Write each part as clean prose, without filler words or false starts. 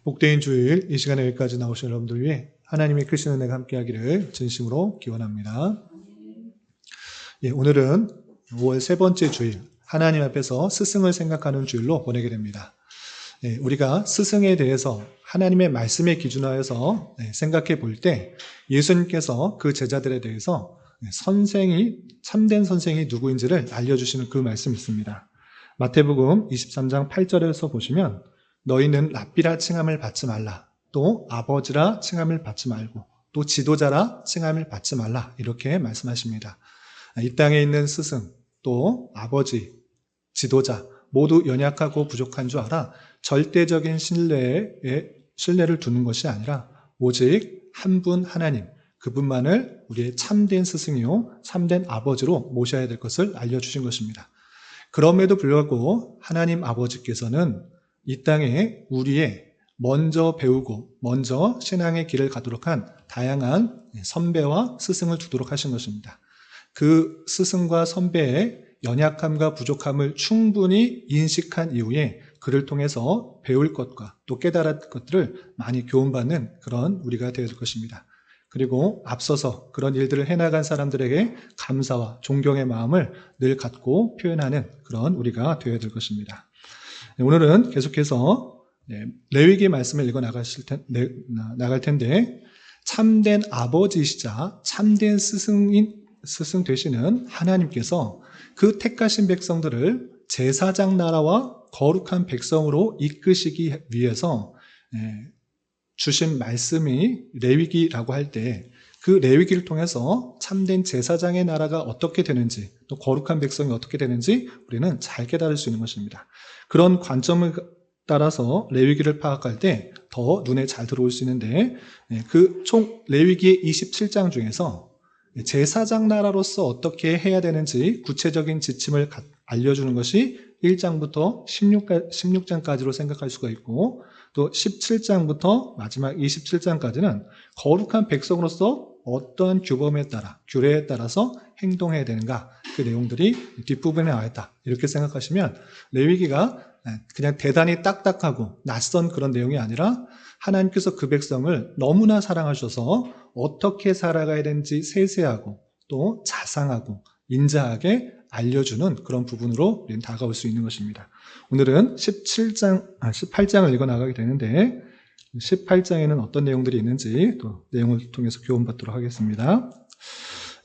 복되인 주일 이 시간에 여기까지 나오신 여러분들 위해 하나님의 크신 은혜가 함께하기를 진심으로 기원합니다. 오늘은 5월 세 번째 주일, 하나님 앞에서 스승을 생각하는 주일로 보내게 됩니다. 우리가 스승에 대해서 하나님의 말씀에 기준하여서 생각해 볼 때 예수님께서 그 제자들에 대해서 참된 선생이 누구인지를 알려주시는 그 말씀이 있습니다. 마태복음 23장 8절에서 보시면 너희는 랍비라 칭함을 받지 말라, 또 아버지라 칭함을 받지 말고 또 지도자라 칭함을 받지 말라, 이렇게 말씀하십니다. 이 땅에 있는 스승, 또 아버지, 지도자 모두 연약하고 부족한 줄 알아 절대적인 신뢰를 두는 것이 아니라 오직 한 분 하나님, 그분만을 우리의 참된 스승이요 참된 아버지로 모셔야 될 것을 알려주신 것입니다. 그럼에도 불구하고 하나님 아버지께서는 이 땅에 우리의 먼저 배우고 먼저 신앙의 길을 가도록 한 다양한 선배와 스승을 두도록 하신 것입니다. 그 스승과 선배의 연약함과 부족함을 충분히 인식한 이후에 그를 통해서 배울 것과 또 깨달을 것들을 많이 교훈받는 그런 우리가 되어야 될 것입니다. 그리고 앞서서 그런 일들을 해나간 사람들에게 감사와 존경의 마음을 늘 갖고 표현하는 그런 우리가 되어야 될 것입니다. 오늘은 계속해서 레위기 말씀을 읽어 나갈 텐데, 참된 아버지이시자 참된 스승 되시는 하나님께서 그 택하신 백성들을 제사장 나라와 거룩한 백성으로 이끄시기 위해서 주신 말씀이 레위기라고 할 때 그 레위기를 통해서 참된 제사장의 나라가 어떻게 되는지, 또 거룩한 백성이 어떻게 되는지 우리는 잘 깨달을 수 있는 것입니다. 그런 관점을 따라서 레위기를 파악할 때 더 눈에 잘 들어올 수 있는데, 그 총 레위기의 27장 중에서 제사장 나라로서 어떻게 해야 되는지 구체적인 지침을 알려주는 것이 1장부터 16장까지로 생각할 수가 있고, 또 17장부터 마지막 27장까지는 거룩한 백성으로서 어떤 규례에 따라서 행동해야 되는가, 그 내용들이 뒷부분에 나와 있다, 이렇게 생각하시면 레위기가 그냥 대단히 딱딱하고 낯선 그런 내용이 아니라 하나님께서 그 백성을 너무나 사랑하셔서 어떻게 살아가야 되는지 세세하고 또 자상하고 인자하게 알려주는 그런 부분으로 우리는 다가올 수 있는 것입니다. 오늘은 18장을 읽어 나가게 되는데, 18장에는 어떤 내용들이 있는지 또 내용을 통해서 교훈받도록 하겠습니다.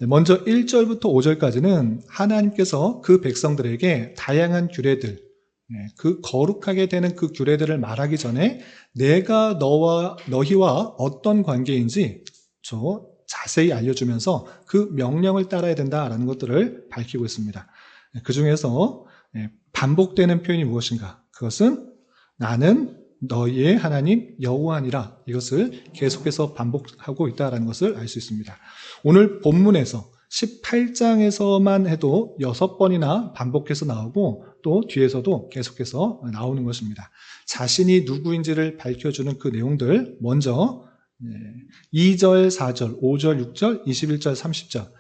먼저 1절부터 5절까지는 하나님께서 그 백성들에게 다양한 규례들, 그 거룩하게 되는 그 규례들을 말하기 전에 내가 너희와 어떤 관계인지 자세히 알려주면서 그 명령을 따라야 된다라는 것들을 밝히고 있습니다. 그 중에서 반복되는 표현이 무엇인가? 그것은 나는 너희의 하나님 여호와니라, 이것을 계속해서 반복하고 있다는 것을 알 수 있습니다. 오늘 본문에서 18장에서만 해도 6번이나 반복해서 나오고 또 뒤에서도 계속해서 나오는 것입니다. 자신이 누구인지를 밝혀주는 그 내용들, 먼저 2절, 4절, 5절, 6절, 21절, 30절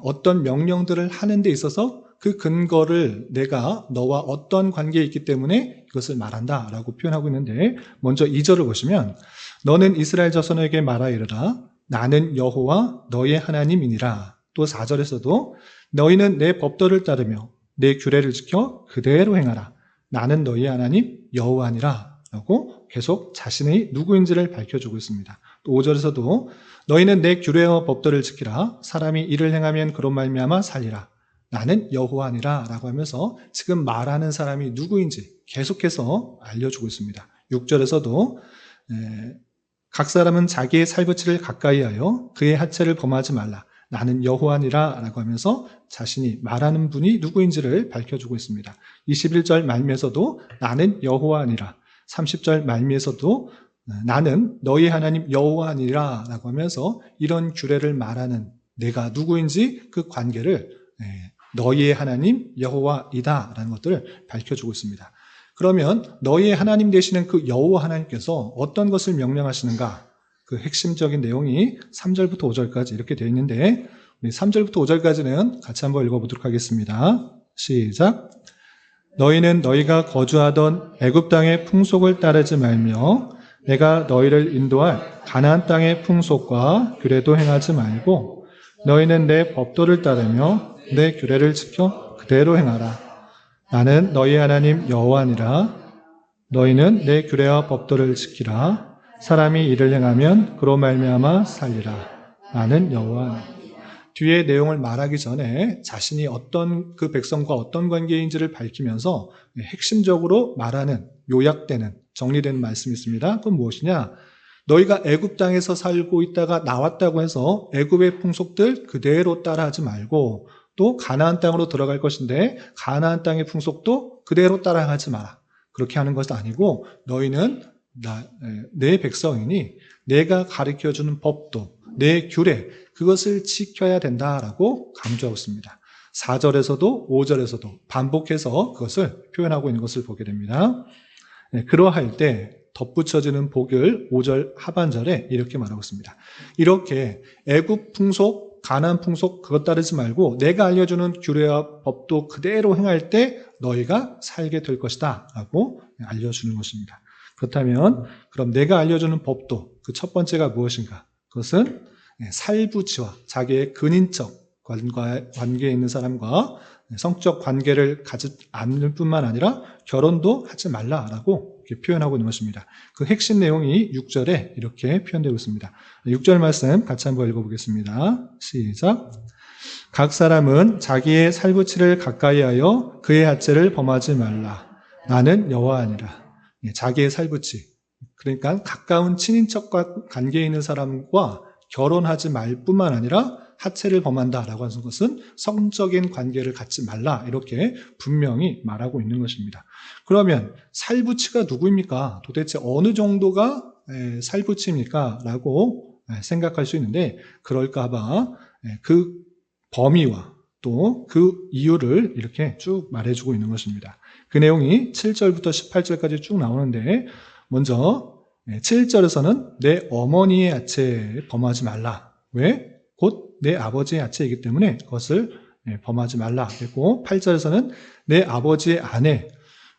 어떤 명령들을 하는 데 있어서 그 근거를 내가 너와 어떤 관계에 있기 때문에 이것을 말한다 라고 표현하고 있는데, 먼저 2절을 보시면 너는 이스라엘 자손에게 말하 이르라 나는 여호와 너의 하나님이니라. 또 4절에서도 너희는 내 법도를 따르며 내 규례를 지켜 그대로 행하라 나는 너희의 하나님 여호와니라 라고 계속 자신의 누구인지를 밝혀주고 있습니다. 또 5절에서도 너희는 내 규례와 법도를 지키라 사람이 이를 행하면 그로 말미암아 살리라 나는 여호와니라 라고 하면서 지금 말하는 사람이 누구인지 계속해서 알려주고 있습니다. 6절에서도 각 사람은 자기의 살부치를 가까이 하여 그의 하체를 범하지 말라 나는 여호와니라 라고 하면서 자신이 말하는 분이 누구인지를 밝혀주고 있습니다. 21절 말미에서도 나는 여호와니라, 30절 말미에서도 나는 너희 하나님 여호와니라 라고 하면서 이런 규례를 말하는 내가 누구인지 그 관계를 너희의 하나님 여호와이다 라는 것들을 밝혀주고 있습니다. 그러면 너희의 하나님 되시는 그 여호와 하나님께서 어떤 것을 명령하시는가? 그 핵심적인 내용이 3절부터 5절까지 이렇게 되어 있는데, 우리 3절부터 5절까지는 같이 한번 읽어보도록 하겠습니다. 시작. 너희는 너희가 거주하던 애굽 땅의 풍속을 따르지 말며 내가 너희를 인도할 가나안 땅의 풍속과 규례도 행하지 말고 너희는 내 법도를 따르며 내 규례를 지켜 그대로 행하라. 나는 너희 하나님 여호와니라. 너희는 내 규례와 법도를 지키라. 사람이 이를 행하면 그로 말미암아 살리라. 나는 여호와니라. 뒤에 내용을 말하기 전에 자신이 어떤 그 백성과 어떤 관계인지를 밝히면서 핵심적으로 말하는 요약되는 정리된 말씀이 있습니다. 그건 무엇이냐? 너희가 애굽 땅에서 살고 있다가 나왔다고 해서 애굽의 풍속들 그대로 따라하지 말고 또 가나안 땅으로 들어갈 것인데 가나안 땅의 풍속도 그대로 따라하지 마라. 그렇게 하는 것은 아니고 너희는 내 백성이니 내가 가르쳐주는 법도 내 규례 그것을 지켜야 된다라고 강조하고 있습니다. 4절에서도 5절에서도 반복해서 그것을 표현하고 있는 것을 보게 됩니다. 그러할 때 덧붙여지는 복을 5절 하반절에 이렇게 말하고 있습니다. 이렇게 애굽 풍속, 가나안 풍속 그것 따르지 말고 내가 알려주는 규례와 법도 그대로 행할 때 너희가 살게 될 것이다 라고 알려주는 것입니다. 그렇다면 그럼 내가 알려주는 법도 그 첫 번째가 무엇인가? 그것은 살부치와 자기의 근인적 관계에 있는 사람과 성적 관계를 가지 않을 뿐만 아니라 결혼도 하지 말라라고 이렇게 표현하고 있는 것입니다. 그 핵심 내용이 6절에 이렇게 표현되고 있습니다. 6절 말씀 같이 한번 읽어보겠습니다. 시작. 각 사람은 자기의 살부치를 가까이하여 그의 하체를 범하지 말라. 나는 여호와니라. 자기의 살부치, 그러니까 가까운 친인척과 관계에 있는 사람과 결혼하지 말 뿐만 아니라 하체를 범한다라고 하는 것은 성적인 관계를 갖지 말라 이렇게 분명히 말하고 있는 것입니다. 그러면 살부치가 누구입니까? 도대체 어느 정도가 살부치입니까? 라고 생각할 수 있는데 그럴까 봐 그 범위와 또 그 이유를 이렇게 쭉 말해주고 있는 것입니다. 그 내용이 7절부터 18절까지 쭉 나오는데 먼저 7절에서는 내 어머니의 야채에 범하지 말라. 왜? 곧 내 아버지의 야채이기 때문에 그것을 범하지 말라. 그리고 8절에서는 내 아버지의 아내.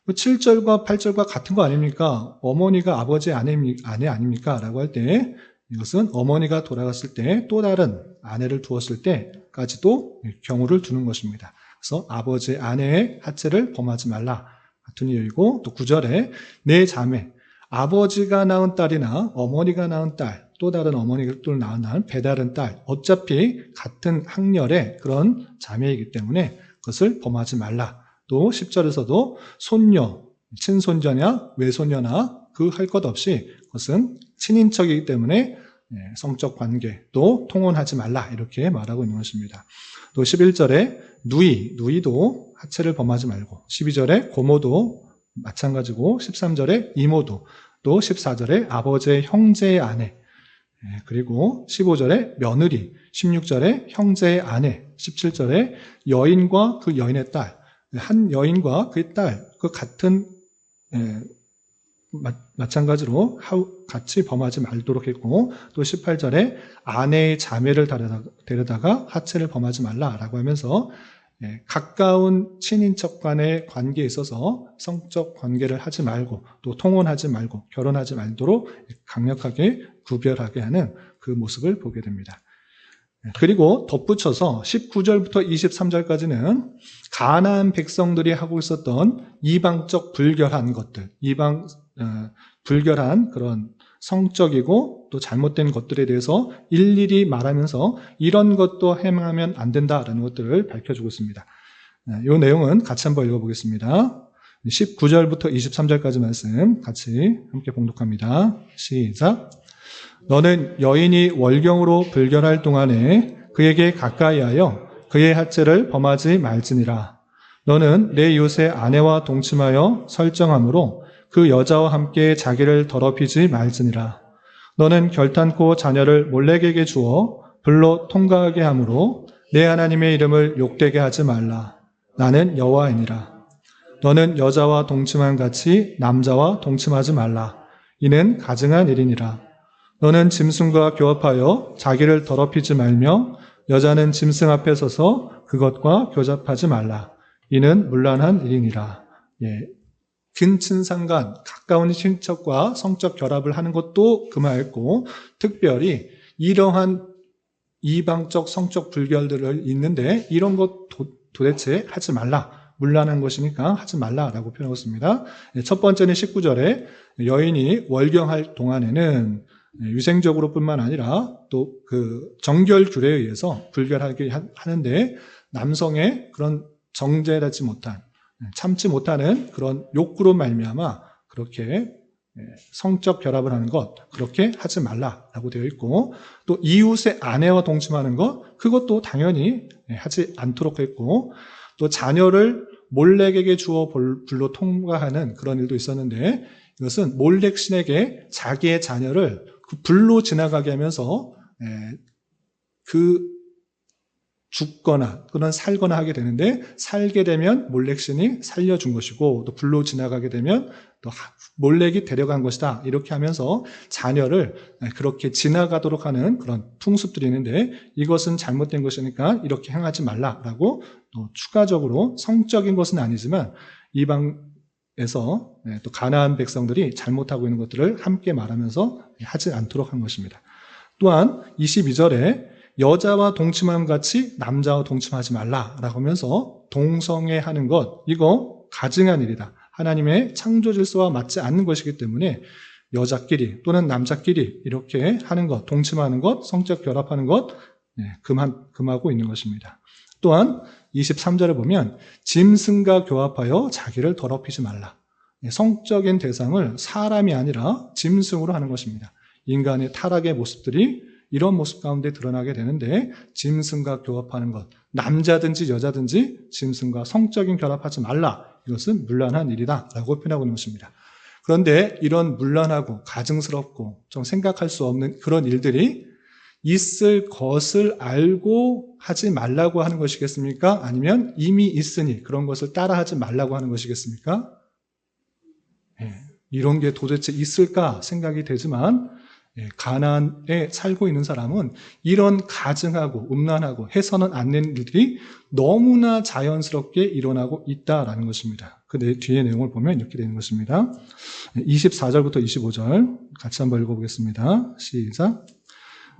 7절과 8절과 같은 거 아닙니까? 어머니가 아버지의 아내 아닙니까? 라고 할 때 이것은 어머니가 돌아갔을 때 또 다른 아내를 두었을 때까지도 경우를 두는 것입니다. 그래서 아버지의 아내의 하체를 범하지 말라. 같은 이유이고 또 9절에 내 자매. 아버지가 낳은 딸이나 어머니가 낳은 딸, 또 다른 어머니가 또 낳은 배다른 딸, 어차피 같은 학렬의 그런 자매이기 때문에 그것을 범하지 말라. 또 10절에서도 손녀, 친손자냐 외손녀나 그 할 것 없이 그것은 친인척이기 때문에 성적 관계 또 통혼하지 말라 이렇게 말하고 있는 것입니다. 또 11절에 누이도 하체를 범하지 말고 12절에 고모도 마찬가지고 13절에 이모도 또 14절에 아버지의 형제의 아내 그리고 15절에 며느리 16절에 형제의 아내 17절에 여인과 그 여인의 딸 한 여인과 그의 딸 그 같은 마찬가지로 같이 범하지 말도록 했고 또 18절에 아내의 자매를 데려다가 하체를 범하지 말라라고 하면서 가까운 친인척 간의 관계에 있어서 성적 관계를 하지 말고 또 통혼하지 말고 결혼하지 말도록 강력하게 구별하게 하는 그 모습을 보게 됩니다. 그리고 덧붙여서 19절부터 23절까지는 가나안 백성들이 하고 있었던 이방적 불결한 것들, 불결한 그런 성적이고 또 잘못된 것들에 대해서 일일이 말하면서 이런 것도 행하면 안 된다라는 것들을 밝혀주고 있습니다. 이 내용은 같이 한번 읽어보겠습니다. 19절부터 23절까지 말씀 같이 함께 봉독합니다. 시작. 너는 여인이 월경으로 불결할 동안에 그에게 가까이하여 그의 하체를 범하지 말지니라. 너는 내 이웃의 아내와 동침하여 설정함으로 그 여자와 함께 자기를 더럽히지 말지니라. 너는 결탄코 자녀를 몰렉에게 주어 불로 통과하게 함으로 내 하나님의 이름을 욕되게 하지 말라. 나는 여호와이니라. 너는 여자와 동침한 같이 남자와 동침하지 말라. 이는 가증한 일이니라. 너는 짐승과 교합하여 자기를 더럽히지 말며 여자는 짐승 앞에 서서 그것과 교잡하지 말라. 이는 문란한 일이니라. 근친상간, 가까운 친척과 성적 결합을 하는 것도 금하였고, 특별히 이러한 이방적 성적 불결들을 있는데 이런 것 도대체 하지 말라. 문란한 것이니까 하지 말라라고 표현하고 있습니다. 첫 번째는 19절에 여인이 월경할 동안에는 위생적으로 뿐만 아니라 또 그 정결 규례에 의해서 불결하게 하는데 남성의 그런 정죄하지 못한, 참지 못하는 그런 욕구로 말미암아 그렇게 성적 결합을 하는 것, 그렇게 하지 말라라고 되어 있고, 또 이웃의 아내와 동침하는 것, 그것도 당연히 하지 않도록 했고, 또 자녀를 몰렉에게 주어 불로 통과하는 그런 일도 있었는데, 이것은 몰렉 신에게 자기의 자녀를 그 불로 지나가게 하면서 그 죽거나 그런 살거나 하게 되는데, 살게 되면 몰렉 신이 살려준 것이고, 또 불로 지나가게 되면 또 몰렉이 데려간 것이다, 이렇게 하면서 자녀를 그렇게 지나가도록 하는 그런 풍습들이 있는데, 이것은 잘못된 것이니까 이렇게 행하지 말라라고 또 추가적으로 성적인 것은 아니지만 이방에서 또 가나안 백성들이 잘못하고 있는 것들을 함께 말하면서 하지 않도록 한 것입니다. 또한 22절에 여자와 동침함 같이 남자와 동침하지 말라라고 하면서 동성애하는 것, 이거 가증한 일이다. 하나님의 창조 질서와 맞지 않는 것이기 때문에 여자끼리 또는 남자끼리 이렇게 하는 것, 동침하는 것, 성적 결합하는 것 금하고 있는 것입니다. 또한 23절에 보면 짐승과 교합하여 자기를 더럽히지 말라. 성적인 대상을 사람이 아니라 짐승으로 하는 것입니다. 인간의 타락의 모습들이 이런 모습 가운데 드러나게 되는데, 짐승과 교합하는 것, 남자든지 여자든지 짐승과 성적인 결합하지 말라. 이것은 문란한 일이다 라고 표현하고 있는 것입니다. 그런데 이런 문란하고 가증스럽고 좀 생각할 수 없는 그런 일들이 있을 것을 알고 하지 말라고 하는 것이겠습니까? 아니면 이미 있으니 그런 것을 따라하지 말라고 하는 것이겠습니까? 이런 게 도대체 있을까 생각이 되지만, 가나안에 살고 있는 사람은 이런 가증하고 음란하고 해서는 안 되는 일들이 너무나 자연스럽게 일어나고 있다라는 것입니다. 그 뒤에 내용을 보면 이렇게 되는 것입니다. 24절부터 25절 같이 한번 읽어보겠습니다. 시작.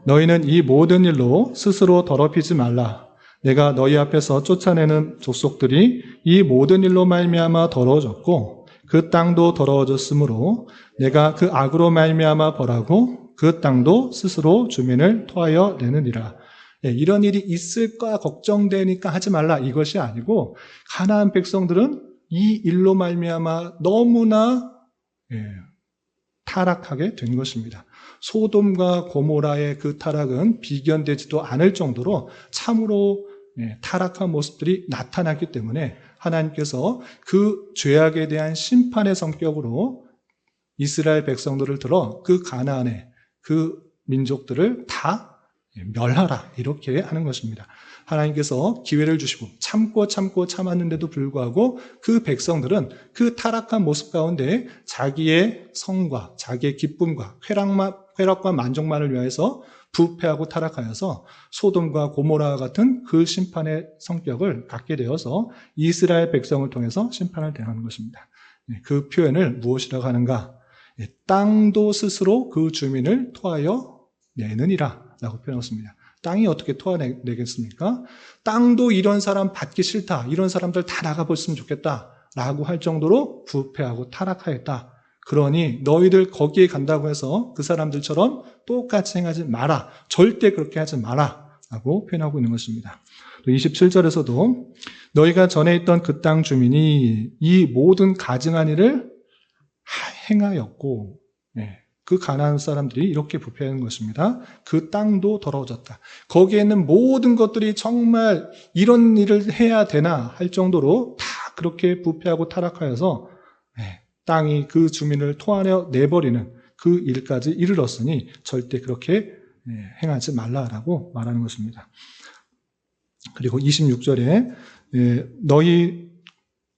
너희는 이 모든 일로 스스로 더럽히지 말라. 내가 너희 앞에서 쫓아내는 족속들이 이 모든 일로 말미암아 더러워졌고 그 땅도 더러워졌으므로 내가 그 악으로 말미암아 벌하고 그 땅도 스스로 주민을 토하여 내느니라. 이런 일이 있을까 걱정되니까 하지 말라, 이것이 아니고 가나안 백성들은 이 일로 말미암아 너무나 타락하게 된 것입니다. 소돔과 고모라의 그 타락은 비견되지도 않을 정도로 참으로 타락한 모습들이 나타났기 때문에 하나님께서 그 죄악에 대한 심판의 성격으로 이스라엘 백성들을 들어 그 가나안의 그 민족들을 다 멸하라, 이렇게 하는 것입니다. 하나님께서 기회를 주시고 참고 참았는데도 불구하고 그 백성들은 그 타락한 모습 가운데 자기의 성과 자기의 기쁨과 쾌락과 만족만을 위해서 부패하고 타락하여서 소돔과 고모라와 같은 그 심판의 성격을 갖게 되어서 이스라엘 백성을 통해서 심판을 대하는 것입니다. 그 표현을 무엇이라고 하는가? 땅도 스스로 그 주민을 토하여 내느니라 라고 표현했습니다. 땅이 어떻게 토하내겠습니까? 땅도 이런 사람 받기 싫다, 이런 사람들 다 나가버렸으면 좋겠다 라고 할 정도로 부패하고 타락하였다. 그러니 너희들 거기에 간다고 해서 그 사람들처럼 똑같이 행하지 마라, 절대 그렇게 하지 마라 라고 표현하고 있는 것입니다. 27절에서도 너희가 전에 있던 그 땅 주민이 이 모든 가증한 일을 행하였고, 그 가나안 사람들이 이렇게 부패한 것입니다. 그 땅도 더러워졌다. 거기에 있는 모든 것들이 정말 이런 일을 해야 되나 할 정도로 다 그렇게 부패하고 타락하여서 땅이 그 주민을 토하여 내버리는 그 일까지 이르렀으니 절대 그렇게 행하지 말라라고 말하는 것입니다. 그리고 26절에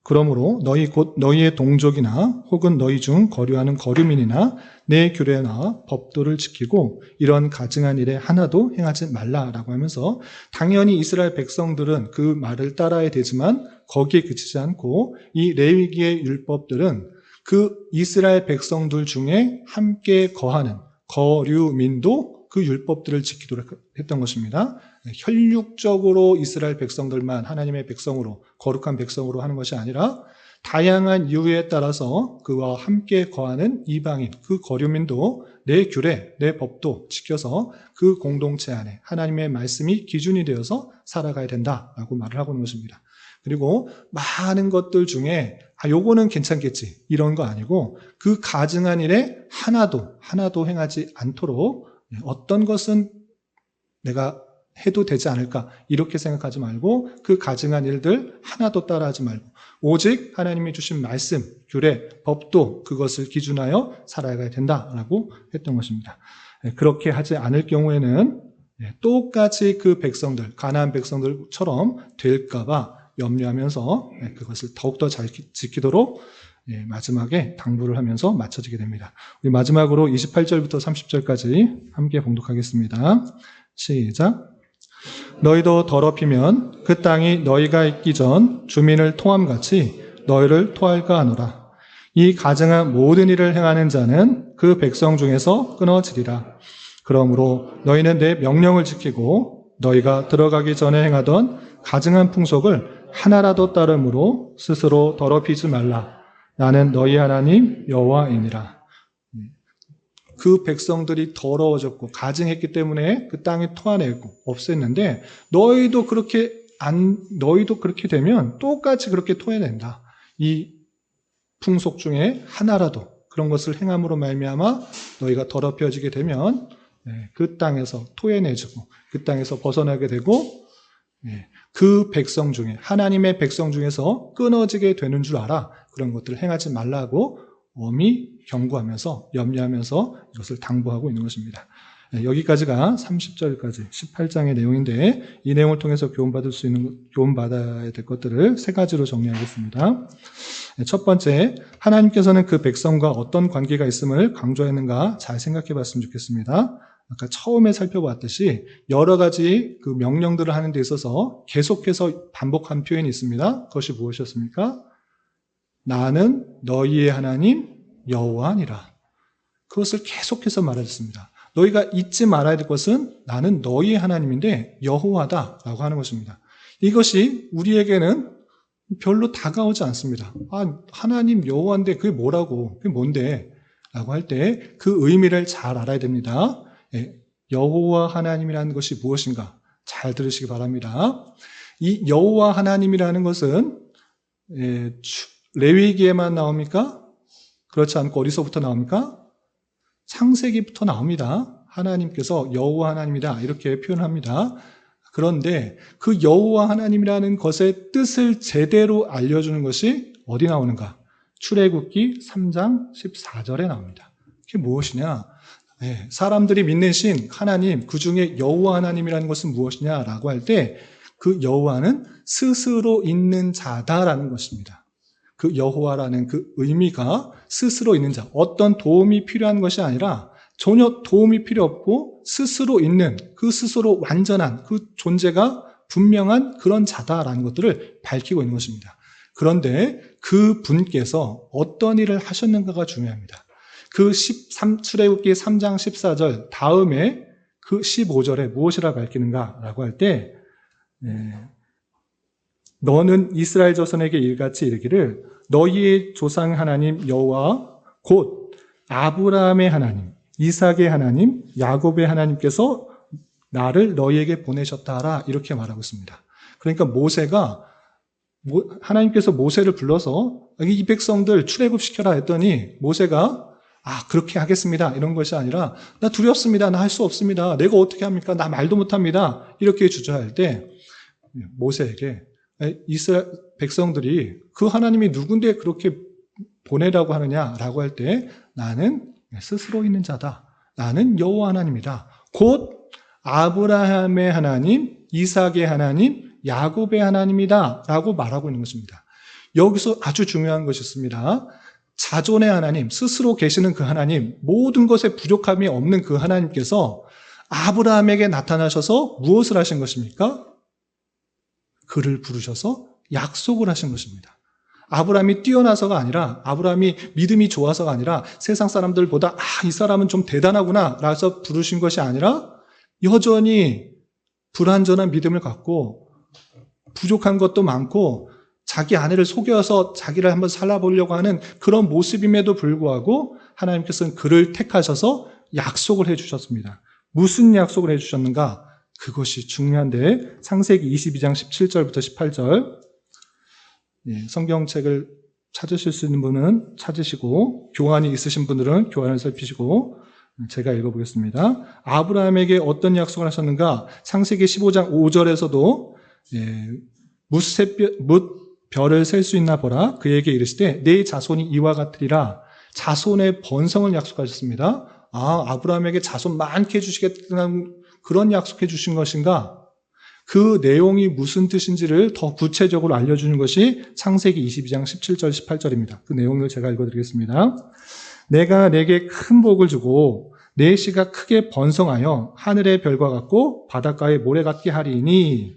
그러므로 너희 곧 너희의 동족이나 혹은 너희 중 거류하는 거류민이나 내 규례나 법도를 지키고 이런 가증한 일에 하나도 행하지 말라라고 하면서, 당연히 이스라엘 백성들은 그 말을 따라야 되지만 거기에 그치지 않고 이 레위기의 율법들은 그 이스라엘 백성들 중에 함께 거하는 거류민도 그 율법들을 지키도록 했던 것입니다. 혈육적으로 이스라엘 백성들만 하나님의 백성으로, 거룩한 백성으로 하는 것이 아니라 다양한 이유에 따라서 그와 함께 거하는 이방인, 그 거류민도 내 규례, 내 법도 지켜서 그 공동체 안에 하나님의 말씀이 기준이 되어서 살아가야 된다라고 말을 하고 있는 것입니다. 그리고 많은 것들 중에 요거는 괜찮겠지 이런 거 아니고 그 가증한 일에 하나도 행하지 않도록 어떤 것은 내가 해도 되지 않을까 이렇게 생각하지 말고 그 가증한 일들 하나도 따라하지 말고 오직 하나님이 주신 말씀, 규례, 법도 그것을 기준하여 살아가야 된다라고 했던 것입니다. 그렇게 하지 않을 경우에는 똑같이 그 백성들, 가나안 백성들처럼 될까 봐 염려하면서 그것을 더욱더 잘 지키도록 마지막에 당부를 하면서 마쳐지게 됩니다. 우리 마지막으로 28절부터 30절까지 함께 봉독하겠습니다. 시작. 너희도 더럽히면 그 땅이 너희가 있기 전 주민을 토함같이 너희를 토할까 하노라. 이 가증한 모든 일을 행하는 자는 그 백성 중에서 끊어지리라. 그러므로 너희는 내 명령을 지키고 너희가 들어가기 전에 행하던 가증한 풍속을 하나라도 따름으로 스스로 더럽히지 말라. 나는 너희 하나님 여호와이니라. 그 백성들이 더러워졌고 가증했기 때문에 그 땅이 토해내고 없앴는데 너희도 그렇게 되면 똑같이 그렇게 토해낸다. 이 풍속 중에 하나라도 그런 것을 행함으로 말미암아 너희가 더럽혀지게 되면 그 땅에서 토해내지고 그 땅에서 벗어나게 되고 그 백성 중에 하나님의 백성 중에서 끊어지게 되는 줄 알아. 그런 것들을 행하지 말라고 엄히 경고하면서 염려하면서 이것을 당부하고 있는 것입니다. 여기까지가 30절까지 18장의 내용인데 이 내용을 통해서 교훈받아야 될 것들을 세 가지로 정리하겠습니다. 첫 번째, 하나님께서는 그 백성과 어떤 관계가 있음을 강조했는가 잘 생각해 봤으면 좋겠습니다. 아까 처음에 살펴봤듯이 여러 가지 그 명령들을 하는 데 있어서 계속해서 반복한 표현이 있습니다. 그것이 무엇이었습니까? 나는 너희의 하나님 여호와니라. 그것을 계속해서 말해줬습니다. 너희가 잊지 말아야 될 것은 나는 너희의 하나님인데 여호와다라고 하는 것입니다. 이것이 우리에게는 별로 다가오지 않습니다. 하나님 여호와인데 그게 뭐라고? 그게 뭔데? 라고 할 때 그 의미를 잘 알아야 됩니다. 여호와 하나님이라는 것이 무엇인가? 잘 들으시기 바랍니다. 이 여호와 하나님이라는 것은 레위기에만 나옵니까? 그렇지 않고 어디서부터 나옵니까? 창세기부터 나옵니다. 하나님께서 여호와 하나님이다 이렇게 표현합니다. 그런데 그 여호와 하나님이라는 것의 뜻을 제대로 알려주는 것이 어디 나오는가? 출애굽기 3장 14절에 나옵니다. 그게 무엇이냐? 사람들이 믿는 신 하나님, 그 중에 여호와 하나님이라는 것은 무엇이냐라고 할 때 그 여호와는 스스로 있는 자다라는 것입니다. 그 여호와라는 그 의미가 스스로 있는 자, 어떤 도움이 필요한 것이 아니라 전혀 도움이 필요 없고 스스로 있는, 그 스스로 완전한 그 존재가 분명한 그런 자다라는 것들을 밝히고 있는 것입니다. 그런데 그 분께서 어떤 일을 하셨는가가 중요합니다. 그 출애굽기 3장 14절 다음에 그 15절에 무엇이라 밝히는가라고 할 때 너는 이스라엘 자손에게 이같이 이르기를 너희의 조상 하나님 여호와 곧 아브라함의 하나님, 이삭의 하나님, 야곱의 하나님께서 나를 너희에게 보내셨다 하라 이렇게 말하고 있습니다. 그러니까 하나님께서 모세를 불러서 이 백성들 출애굽시켜라 했더니 모세가 그렇게 하겠습니다 이런 것이 아니라 나 두렵습니다. 나 할 수 없습니다. 내가 어떻게 합니까? 나 말도 못합니다. 이렇게 주저할 때 모세에게 이스라엘 백성들이 그 하나님이 누군데 그렇게 보내라고 하느냐라고 할 때 나는 스스로 있는 자다. 나는 여호와 하나님이다. 곧 아브라함의 하나님, 이삭의 하나님, 야곱의 하나님이다 라고 말하고 있는 것입니다. 여기서 아주 중요한 것이 있습니다. 자존의 하나님, 스스로 계시는 그 하나님, 모든 것에 부족함이 없는 그 하나님께서 아브라함에게 나타나셔서 무엇을 하신 것입니까? 그를 부르셔서 약속을 하신 것입니다. 아브라함이 뛰어나서가 아니라, 아브라함이 믿음이 좋아서가 아니라 세상 사람들보다 이 사람은 좀 대단하구나 라서 부르신 것이 아니라 여전히 불완전한 믿음을 갖고 부족한 것도 많고 자기 아내를 속여서 자기를 한번 살아보려고 하는 그런 모습임에도 불구하고 하나님께서는 그를 택하셔서 약속을 해주셨습니다. 무슨 약속을 해주셨는가? 그것이 중요한데 창세기 22장 17절부터 18절 성경책을 찾으실 수 있는 분은 찾으시고 교환이 있으신 분들은 교환을 살피시고 제가 읽어보겠습니다. 아브라함에게 어떤 약속을 하셨는가? 창세기 15장 5절에서도 뭇 별을 셀 수 있나 보라. 그에게 이르시되 내 자손이 이와 같으리라. 자손의 번성을 약속하셨습니다. 아브라함에게 자손 많게 해주시겠다는 그런 약속해 주신 것인가? 그 내용이 무슨 뜻인지를 더 구체적으로 알려주는 것이 창세기 22장 17절 18절입니다. 그 내용을 제가 읽어드리겠습니다. 내가 내게 큰 복을 주고 내 씨가 크게 번성하여 하늘의 별과 같고 바닷가의 모래 같게 하리니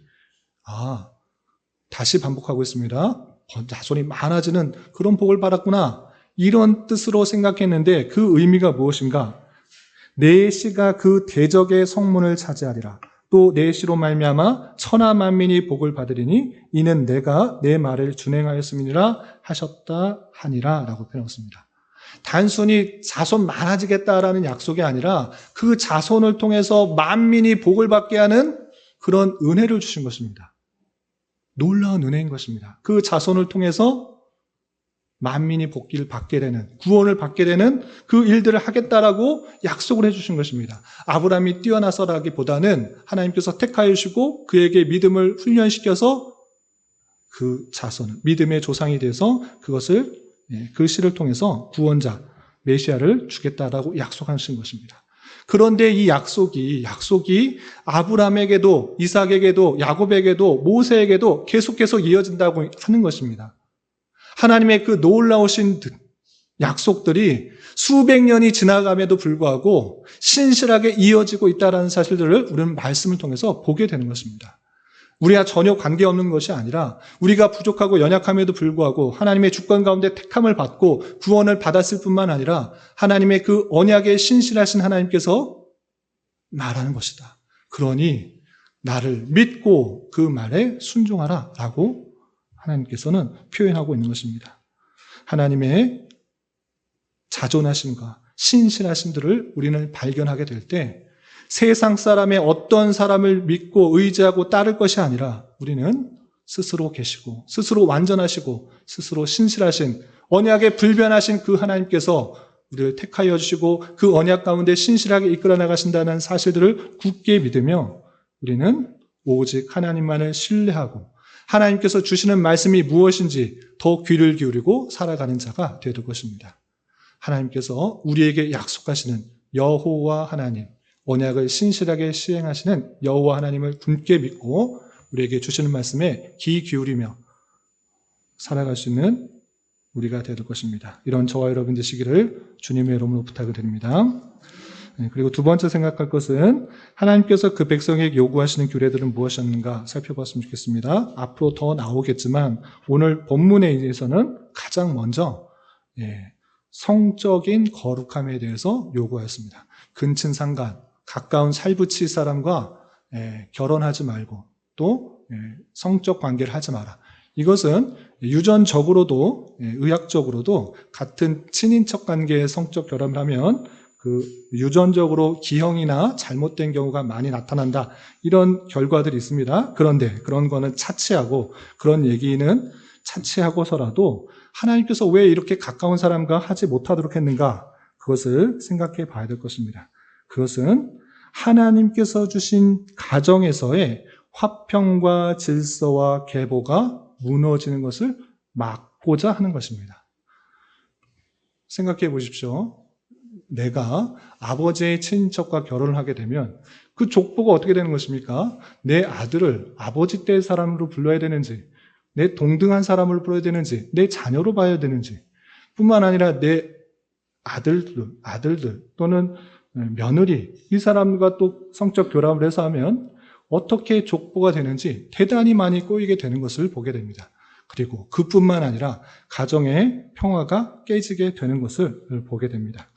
다시 반복하고 있습니다. 자손이 많아지는 그런 복을 받았구나. 이런 뜻으로 생각했는데 그 의미가 무엇인가? 내 씨가 그 대적의 성문을 차지하리라. 또 내 씨로 말미암아 천하 만민이 복을 받으리니 이는 내가 내 말을 준행하였음이니라 하셨다 하니라 라고 표현했습니다. 단순히 자손 많아지겠다라는 약속이 아니라 그 자손을 통해서 만민이 복을 받게 하는 그런 은혜를 주신 것입니다. 놀라운 은혜인 것입니다. 그 자손을 통해서 만민이 복기를 받게 되는, 구원을 받게 되는 그 일들을 하겠다라고 약속을 해주신 것입니다. 아브라함이 뛰어나서라기보다는 하나님께서 택하여 주시고 그에게 믿음을 훈련시켜서 그 자손, 믿음의 조상이 돼서 그것을 그 씨를 통해서 구원자, 메시아를 주겠다라고 약속하신 것입니다. 그런데 이 약속이 아브라함에게도, 이삭에게도, 야곱에게도, 모세에게도 계속해서 이어진다고 하는 것입니다. 하나님의 그 놀라우신 약속들이 수백 년이 지나감에도 불구하고 신실하게 이어지고 있다는 사실들을 우리는 말씀을 통해서 보게 되는 것입니다. 우리와 전혀 관계없는 것이 아니라 우리가 부족하고 연약함에도 불구하고 하나님의 주권 가운데 택함을 받고 구원을 받았을 뿐만 아니라 하나님의 그 언약에 신실하신 하나님께서 말하는 것이다. 그러니 나를 믿고 그 말에 순종하라 라고 하나님께서는 표현하고 있는 것입니다. 하나님의 자존하심과 신실하심들을 우리는 발견하게 될 때 세상 사람의 어떤 사람을 믿고 의지하고 따를 것이 아니라 우리는 스스로 계시고 스스로 완전하시고 스스로 신실하신 언약에 불변하신 그 하나님께서 우리를 택하여 주시고 그 언약 가운데 신실하게 이끌어 나가신다는 사실들을 굳게 믿으며 우리는 오직 하나님만을 신뢰하고 하나님께서 주시는 말씀이 무엇인지 더 귀를 기울이고 살아가는 자가 되는 것입니다. 하나님께서 우리에게 약속하시는 여호와 하나님, 언약을 신실하게 시행하시는 여호와 하나님을 굳게 믿고 우리에게 주시는 말씀에 귀 기울이며 살아갈 수 있는 우리가 되는 것입니다. 이런 저와 여러분 되시기를 주님의 이름으로 부탁을 드립니다. 그리고 두 번째 생각할 것은 하나님께서 그 백성에게 요구하시는 규례들은 무엇이었는가 살펴봤으면 좋겠습니다. 앞으로 더 나오겠지만 오늘 본문에 의해서는 가장 먼저 성적인 거룩함에 대해서 요구하였습니다. 근친 상간, 가까운 살부치 사람과 결혼하지 말고 또 성적 관계를 하지 마라. 이것은 유전적으로도 의학적으로도 같은 친인척 관계의 성적 결혼을 하면 그 유전적으로 기형이나 잘못된 경우가 많이 나타난다. 이런 결과들이 있습니다. 그런데 그런 거는 차치하고 그런 얘기는 차치하고서라도 하나님께서 왜 이렇게 가까운 사람과 하지 못하도록 했는가? 그것을 생각해 봐야 될 것입니다. 그것은 하나님께서 주신 가정에서의 화평과 질서와 계보가 무너지는 것을 막고자 하는 것입니다. 생각해 보십시오. 내가 아버지의 친인척과 결혼을 하게 되면 그 족보가 어떻게 되는 것입니까? 내 아들을 아버지 때 사람으로 불러야 되는지, 내 동등한 사람으로 불러야 되는지, 내 자녀로 봐야 되는지, 뿐만 아니라 내 아들들 또는 며느리, 이 사람과 또 성적 교감을 해서 하면 어떻게 족보가 되는지 대단히 많이 꼬이게 되는 것을 보게 됩니다. 그리고 그뿐만 아니라 가정의 평화가 깨지게 되는 것을 보게 됩니다.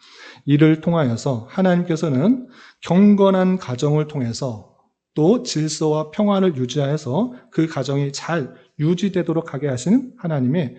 이를 통하여서 하나님께서는 경건한 가정을 통해서 또 질서와 평화를 유지하여서 그 가정이 잘 유지되도록 하게 하시는 하나님의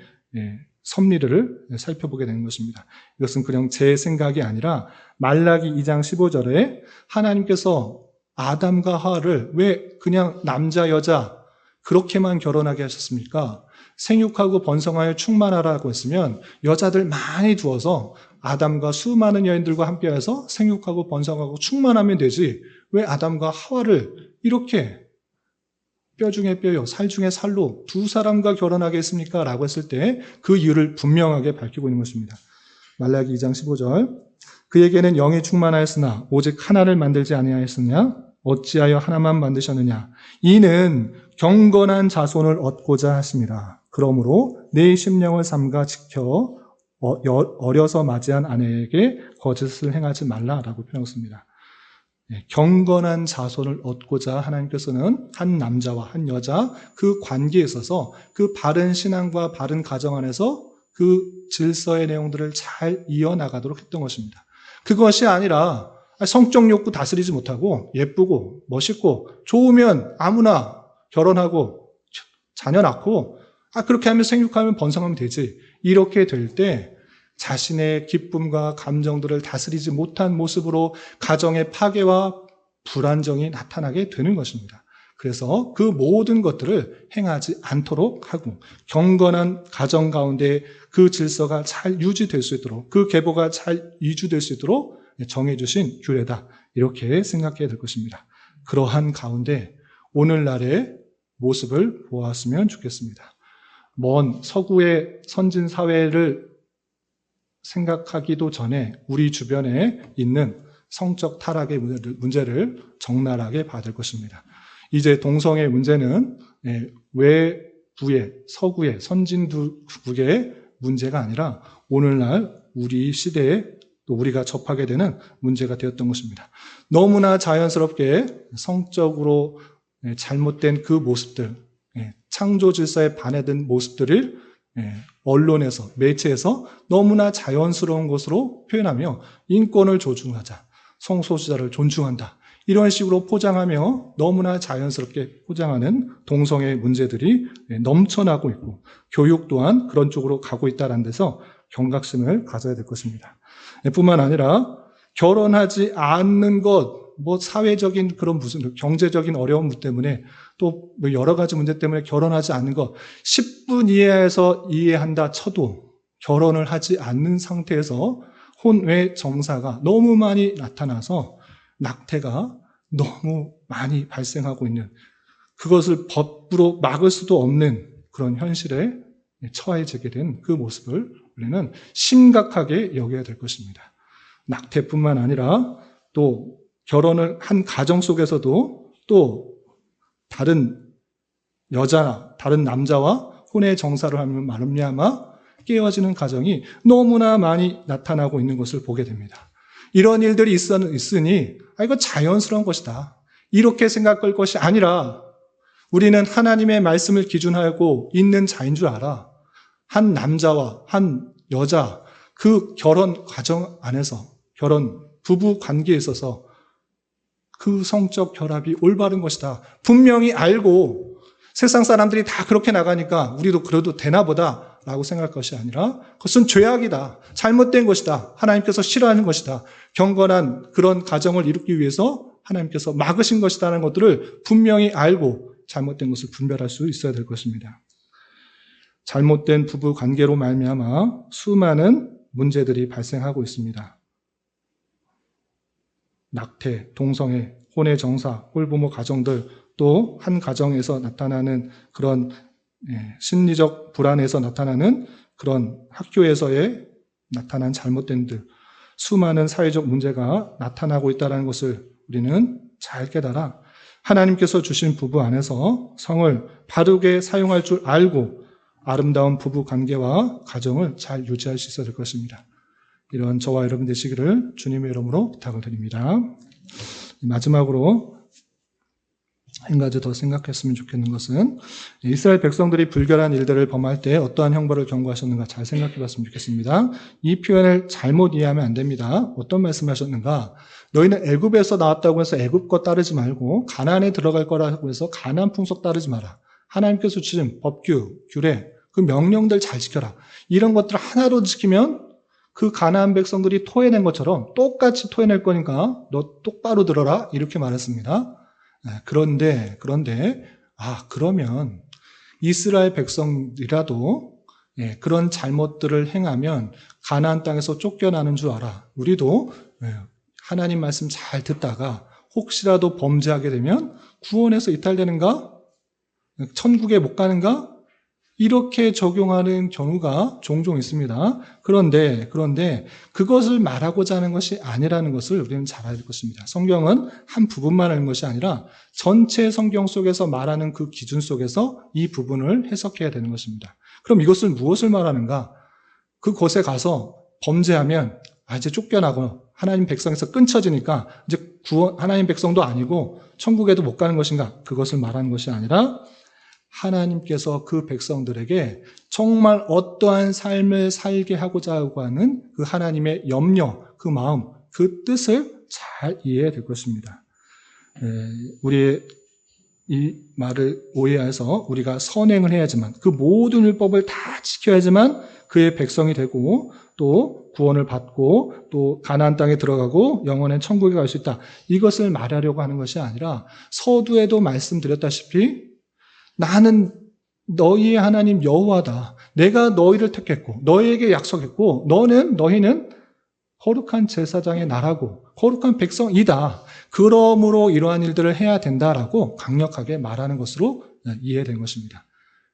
섭리를 살펴보게 되는 것입니다. 이것은 그냥 제 생각이 아니라 말라기 2장 15절에 하나님께서 아담과 하와를 왜 그냥 남자 여자 그렇게만 결혼하게 하셨습니까? 생육하고 번성하여 충만하라고 했으면 여자들 많이 두어서 아담과 수많은 여인들과 함께해서 생육하고 번성하고 충만하면 되지 왜 아담과 하와를 이렇게 뼈 중에 뼈요 살 중에 살로 두 사람과 결혼하게 했습니까? 라고 했을 때 그 이유를 분명하게 밝히고 있는 것입니다. 말라기 2장 15절 그에게는 영이 충만하였으나 오직 하나를 만들지 아니하였느냐? 어찌하여 하나만 만드셨느냐? 이는 경건한 자손을 얻고자 하심이라. 그러므로 내 심령을 삼가 지켜 어려서 맞이한 아내에게 거짓을 행하지 말라라고 표현했습니다. 경건한 자손을 얻고자 하나님께서는 한 남자와 한 여자 그 관계에 있어서 그 바른 신앙과 바른 가정 안에서 그 질서의 내용들을 잘 이어나가도록 했던 것입니다. 그것이 아니라 성적 욕구 다스리지 못하고 예쁘고 멋있고 좋으면 아무나 결혼하고 자녀 낳고 그렇게 하면 생육하면 번성하면 되지. 이렇게 될 때 자신의 기쁨과 감정들을 다스리지 못한 모습으로 가정의 파괴와 불안정이 나타나게 되는 것입니다. 그래서 그 모든 것들을 행하지 않도록 하고 경건한 가정 가운데 그 질서가 잘 유지될 수 있도록 그 계보가 잘 유지될 수 있도록 정해주신 규례다. 이렇게 생각해야 될 것입니다. 그러한 가운데 오늘날의 모습을 보았으면 좋겠습니다. 먼 서구의 선진 사회를 생각하기도 전에 우리 주변에 있는 성적 타락의 문제를 적나라하게 봐야 될 것입니다. 이제 동성애 문제는 외부의 서구의 선진국의 문제가 아니라 오늘날 우리 시대에 또 우리가 접하게 되는 문제가 되었던 것입니다. 너무나 자연스럽게 성적으로 잘못된 그 모습들, 창조 질서에 반해된 모습들을 언론에서, 매체에서 너무나 자연스러운 것으로 표현하며 인권을 존중하자, 성소수자를 존중한다. 이런 식으로 포장하며 너무나 자연스럽게 포장하는 동성애 문제들이 넘쳐나고 있고 교육 또한 그런 쪽으로 가고 있다는 데서 경각심을 가져야 될 것입니다. 뿐만 아니라 결혼하지 않는 것, 사회적인 그런 무슨 경제적인 어려움 때문에 또 여러 가지 문제 때문에 결혼하지 않는 것 10분 이하에서 이해한다 쳐도 결혼을 하지 않는 상태에서 혼외 정사가 너무 많이 나타나서 낙태가 너무 많이 발생하고 있는 그것을 법으로 막을 수도 없는 그런 현실에 처해지게 된 그 모습을 우리는 심각하게 여겨야 될 것입니다. 낙태뿐만 아니라 또 결혼을 한 가정 속에서도 또 다른 여자나 다른 남자와 혼외 정사를 하면 말미암아 깨어지는 가정이 너무나 많이 나타나고 있는 것을 보게 됩니다. 이런 일들이 있으니 이거 자연스러운 것이다. 이렇게 생각할 것이 아니라 우리는 하나님의 말씀을 기준하고 있는 자인 줄 알아. 한 남자와 한 여자 그 결혼 과정 안에서 결혼 부부 관계에 있어서 그 성적 결합이 올바른 것이다. 분명히 알고 세상 사람들이 다 그렇게 나가니까 우리도 그래도 되나 보다 라고 생각할 것이 아니라 그것은 죄악이다. 잘못된 것이다. 하나님께서 싫어하는 것이다. 경건한 그런 가정을 이루기 위해서 하나님께서 막으신 것이라는 것들을 분명히 알고 잘못된 것을 분별할 수 있어야 될 것입니다. 잘못된 부부 관계로 말미암아 수많은 문제들이 발생하고 있습니다. 낙태, 동성애, 혼외 정사, 홀부모 가정들, 또 한 가정에서 나타나는 그런 심리적 불안에서 나타나는 그런 학교에서의 나타난 잘못된 수많은 사회적 문제가 나타나고 있다는 것을 우리는 잘 깨달아 하나님께서 주신 부부 안에서 성을 바르게 사용할 줄 알고 아름다운 부부 관계와 가정을 잘 유지할 수 있어야 될 것입니다. 이런 저와 여러분 되시기를 주님의 이름으로 부탁을 드립니다. 마지막으로 한 가지 더 생각했으면 좋겠는 것은 이스라엘 백성들이 불결한 일들을 범할 때 어떠한 형벌을 경고하셨는가 잘 생각해 봤으면 좋겠습니다. 이 표현을 잘못 이해하면 안 됩니다. 어떤 말씀하셨는가? 너희는 애굽에서 나왔다고 해서 애굽 것 따르지 말고 가나안에 들어갈 거라고 해서 가나안 풍속 따르지 마라. 하나님께서 주신 법규, 규례, 그 명령들 잘 지켜라. 이런 것들 하나로 지키면 그 가나안 백성들이 토해낸 것처럼 똑같이 토해낼 거니까 너 똑바로 들어라. 이렇게 말했습니다. 그런데, 그러면 이스라엘 백성이라도 그런 잘못들을 행하면 가나안 땅에서 쫓겨나는 줄 알아. 우리도 하나님 말씀 잘 듣다가 혹시라도 범죄하게 되면 구원에서 이탈되는가? 천국에 못 가는가? 이렇게 적용하는 경우가 종종 있습니다. 그런데 그것을 말하고자 하는 것이 아니라는 것을 우리는 잘 알을 것입니다. 성경은 한 부분만 하는 것이 아니라 전체 성경 속에서 말하는 그 기준 속에서 이 부분을 해석해야 되는 것입니다. 그럼 이것을 무엇을 말하는가? 그곳에 가서 범죄하면 이제 쫓겨나고 하나님 백성에서 끊쳐지니까 이제 하나님 백성도 아니고 천국에도 못 가는 것인가? 그것을 말하는 것이 아니라 하나님께서 그 백성들에게 정말 어떠한 삶을 살게 하고자 하는 그 하나님의 염려, 그 마음, 그 뜻을 잘 이해해야 될 것입니다. 우리의 이 말을 오해해서 우리가 선행을 해야지만 그 모든 율법을 다 지켜야지만 그의 백성이 되고 또 구원을 받고 또 가나안 땅에 들어가고 영원한 천국에 갈 수 있다. 이것을 말하려고 하는 것이 아니라 서두에도 말씀드렸다시피 나는 너희의 하나님 여호와다. 내가 너희를 택했고 너희에게 약속했고 너희는 거룩한 제사장의 나라고 거룩한 백성이다. 그러므로 이러한 일들을 해야 된다라고 강력하게 말하는 것으로 이해된 것입니다.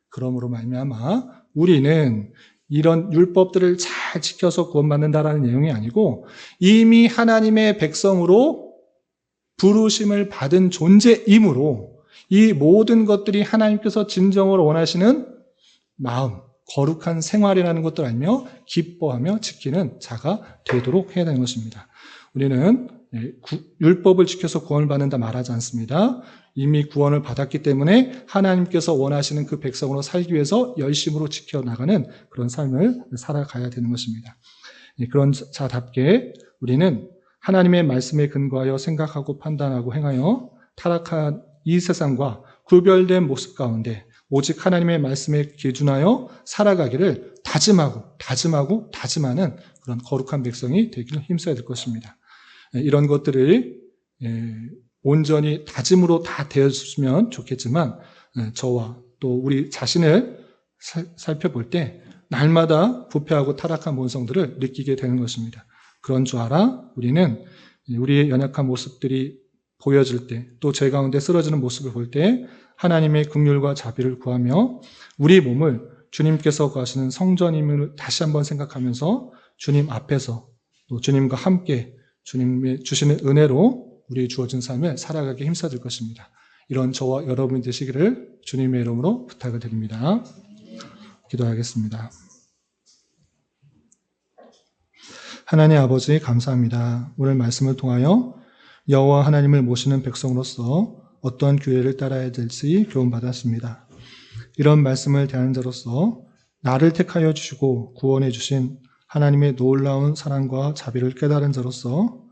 그러므로 말미암아 우리는 이런 율법들을 잘 지켜서 구원받는다라는 내용이 아니고 이미 하나님의 백성으로 부르심을 받은 존재이므로 이 모든 것들이 하나님께서 진정으로 원하시는 마음, 거룩한 생활이라는 것들 알며 기뻐하며 지키는 자가 되도록 해야 되는 것입니다. 우리는 율법을 지켜서 구원을 받는다 말하지 않습니다. 이미 구원을 받았기 때문에 하나님께서 원하시는 그 백성으로 살기 위해서 열심으로 지켜나가는 그런 삶을 살아가야 되는 것입니다. 그런 자답게 우리는 하나님의 말씀에 근거하여 생각하고 판단하고 행하여 타락한 이 세상과 구별된 모습 가운데 오직 하나님의 말씀에 기준하여 살아가기를 다짐하는 그런 거룩한 백성이 되기를 힘써야 될 것입니다. 이런 것들을 온전히 다짐으로 다 되었으면 좋겠지만 저와 또 우리 자신을 살펴볼 때 날마다 부패하고 타락한 본성들을 느끼게 되는 것입니다. 그런 줄 알아 우리는 우리의 연약한 모습들이 보여질 때, 또 제 가운데 쓰러지는 모습을 볼 때 하나님의 긍휼과 자비를 구하며 우리 몸을 주님께서 거하시는 성전임을 다시 한번 생각하면서 주님 앞에서 또 주님과 함께 주님의 주시는 은혜로 우리 주어진 삶을 살아가게 힘써질 것입니다. 이런 저와 여러분이 되시기를 주님의 이름으로 부탁을 드립니다. 기도하겠습니다. 하나님 아버지 감사합니다. 오늘 말씀을 통하여 여호와 하나님을 모시는 백성으로서 어떠한 규례를 따라야 될지 교훈받았습니다. 이런 말씀을 대하는 자로서 나를 택하여 주시고 구원해 주신 하나님의 놀라운 사랑과 자비를 깨달은 자로서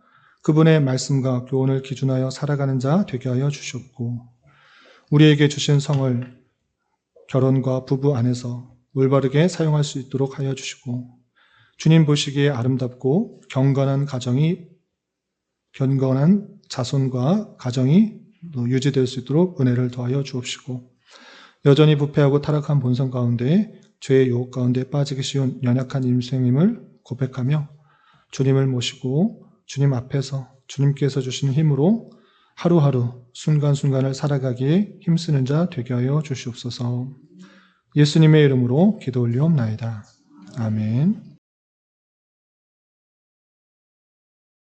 그분의 말씀과 교훈을 기준하여 살아가는 자 되게 하여 주시옵고 우리에게 주신 성을 결혼과 부부 안에서 올바르게 사용할 수 있도록 하여 주시고 주님 보시기에 아름답고 경건한 자손과 가정이 유지될 수 있도록 은혜를 더하여 주옵시고 여전히 부패하고 타락한 본성 가운데 죄의 유혹 가운데 빠지기 쉬운 연약한 인생임을 고백하며 주님을 모시고 주님 앞에서 주님께서 주시는 힘으로 하루하루 순간순간을 살아가기에 힘쓰는 자 되게 하여 주시옵소서. 예수님의 이름으로 기도 올리옵나이다. 아멘.